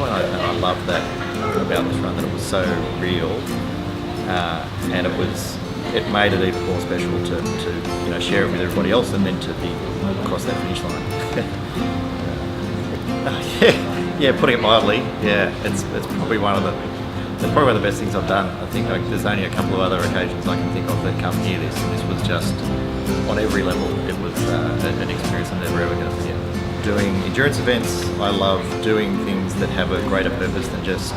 And I loved that about this run, that it was so real, and it made it even more special to share it with everybody else, and then to be across that finish line. Yeah, putting it mildly, yeah, it's probably one of the best things I've done. I think there's only a couple of other occasions I can think of that come near this, and this was just on every level. It was an experience I'm never ever going to forget. Doing endurance events, I love doing things that have a greater purpose than just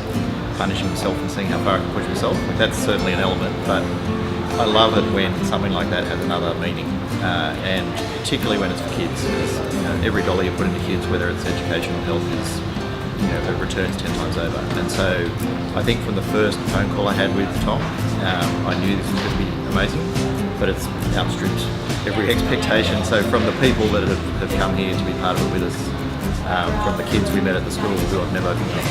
punishing yourself and seeing how far you can push yourself. That's certainly an element, but I love it when something like that has another meaning, and particularly when it's for kids, because every dollar you put into kids, whether it's education or health, is it returns 10 times over. And so I think from the first phone call I had with Tom, I knew this was going to be amazing, but it's outstripped every expectation. So from the people that have come here to be part of it with us, from the kids we met at the school, who I've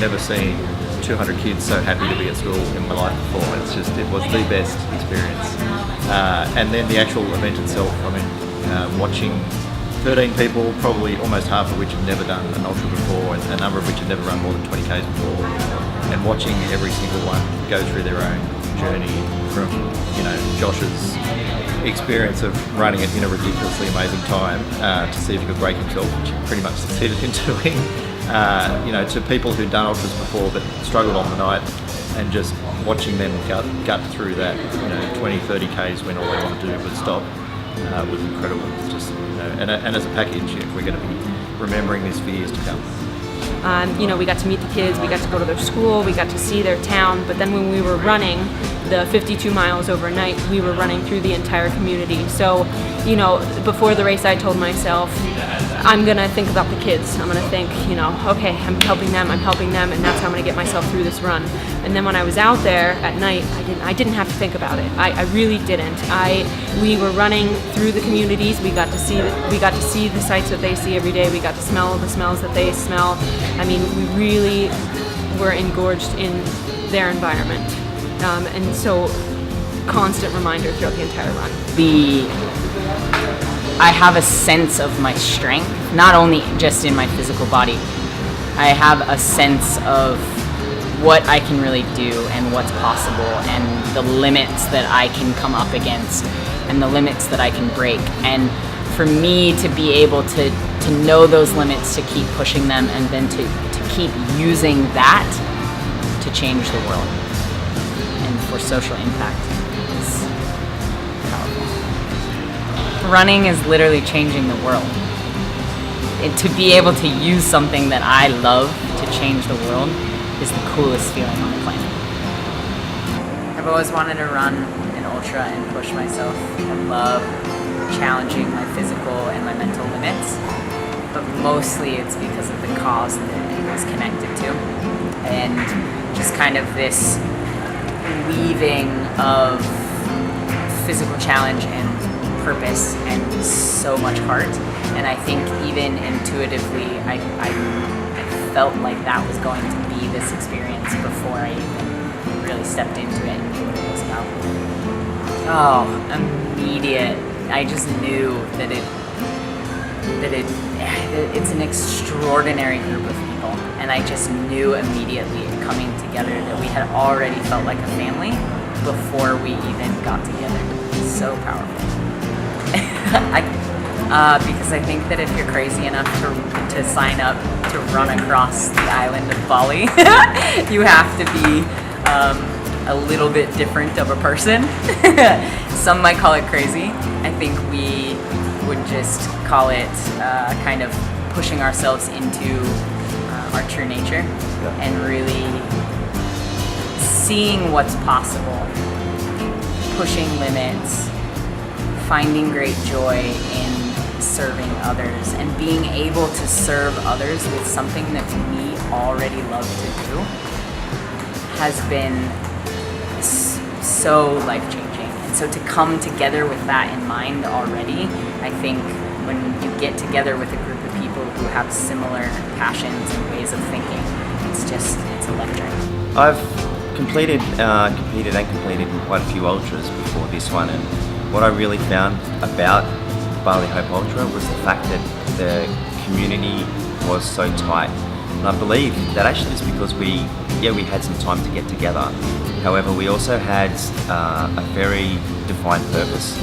never seen 200 kids so happy to be at school in my life before. It was the best experience. And then the actual event itself, I mean, watching 13 people, probably almost half of which have never done an ultra before, and a number of which have never run more than 20 Ks before, and watching every single one go through their own journey, from Josh's experience of running it in a ridiculously amazing time, to see if he could break himself, which he pretty much succeeded in doing, to people who'd done ultras before but struggled on the night, and just watching them gut through that 20-30 Ks when all they want to do was stop, was incredible. It's just, and as a package, we're going to be remembering this for years to come. We got to meet the kids, we got to go to their school, we got to see their town, but then when we were running the 52 miles overnight, we were running through the entire community. So, before the race I told myself, I'm gonna think about the kids. I'm gonna think, okay, I'm helping them, and that's how I'm gonna get myself through this run. And then when I was out there at night, I didn't have to think about it. I really didn't. We were running through the communities. We got to see the sights that they see every day. We got to smell the smells that they smell. I mean, we really were engorged in their environment, and so constant reminder throughout the entire run. I have a sense of my strength, not only just in my physical body. I have a sense of what I can really do and what's possible, and the limits that I can come up against and the limits that I can break. And for me to be able to know those limits, to keep pushing them, and then to keep using that to change the world and for social impact is powerful. Running is literally changing the world. To be able to use something that I love to change the world is the coolest feeling on the planet. I've always wanted to run an ultra and push myself. I love challenging my physical and my mental limits, but mostly it's because of the cause that it was connected to, and just kind of this weaving of physical challenge and purpose and so much heart. And I think even intuitively I felt like that was going to be this experience before I even really stepped into it and knew what it was about. Oh, immediate. I just knew that it's an extraordinary group of people, and I just knew immediately coming together that we had already felt like a family before we even got together. It's so powerful. Because I think that if you're crazy enough to sign up to run across the island of Bali, you have to be a little bit different of a person. Some might call it crazy. I think we would just call it kind of pushing ourselves into our true nature and really seeing what's possible, pushing limits, finding great joy in serving others, and being able to serve others with something that we already love to do has been so life-changing. And so to come together with that in mind already, I think when you get together with a group of people who have similar passions and ways of thinking, it's electric. I've competed and completed quite a few ultras before this one, and what I really found about Bali Hope Ultra was the fact that the community was so tight. And I believe that actually is because we had some time to get together. However, we also had a very defined purpose.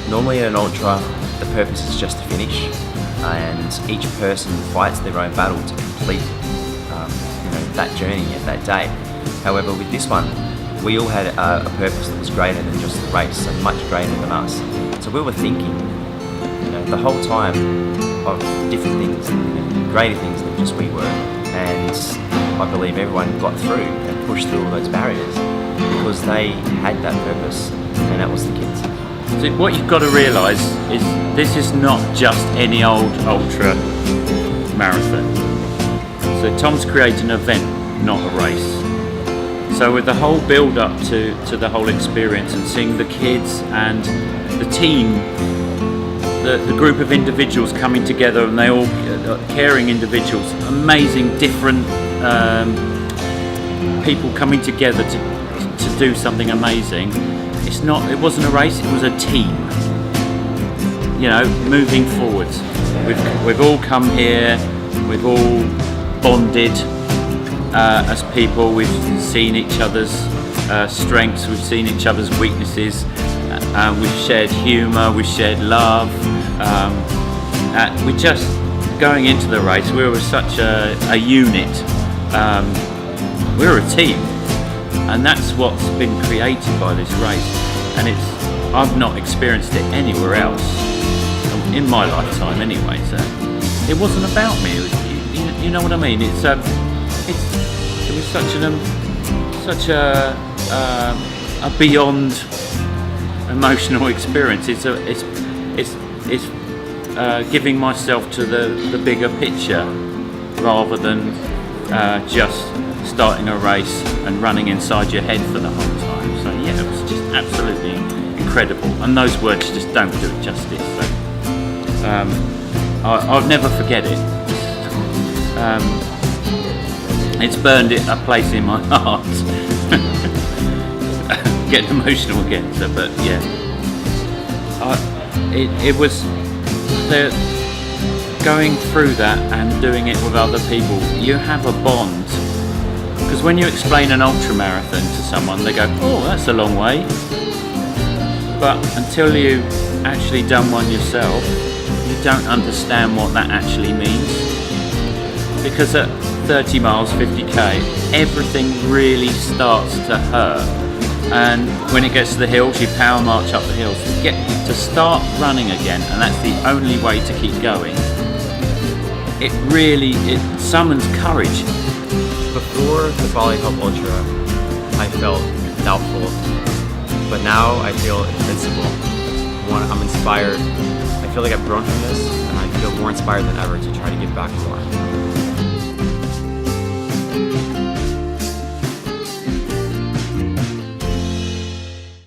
Normally in an ultra, the purpose is just to finish, and each person fights their own battle to complete that journey at that day. However, with this one, we all had a purpose that was greater than just the race, and much greater than us. So we were thinking, the whole time of different things, greater things than just we were. And I believe everyone got through and pushed through all those barriers because they had that purpose, and that was the kids. So what you've got to realise is this is not just any old ultra marathon. So Tom's creating an event, not a race. So with the whole build up to the whole experience, and seeing the kids and the team, the group of individuals coming together, and they all caring individuals, amazing different people coming together to do something amazing. It wasn't a race, it was a team. Moving forwards. We've all come here, we've all bonded as people, we've seen each other's strengths, we've seen each other's weaknesses, we've shared humour, we've shared love. We just, going into the race, we were such a unit, we were a team, and that's what's been created by this race. And I've not experienced it anywhere else in my lifetime anyway, so it wasn't about me. You know what I mean? It was such a beyond emotional experience. It's giving myself to the bigger picture rather than just starting a race and running inside your head for the whole time. So yeah, it was just absolutely incredible, and those words just don't do it justice. So I'll never forget it. It's burned a place in my heart. Getting emotional again. So, but yeah, it was going through that and doing it with other people. You have a bond, because when you explain an ultra marathon to someone, they go, "Oh, that's a long way." But until you've actually done one yourself, you don't understand what that actually means. Because at 30 miles, 50k, everything really starts to hurt. And when it gets to the hills, you power march up the hills. You get to start running again, and that's the only way to keep going. It summons courage. Before the Bali Hope Ultra, I felt doubtful, but now I feel invincible. I'm inspired. I feel like I've grown from this, and I feel more inspired than ever to try to give back more.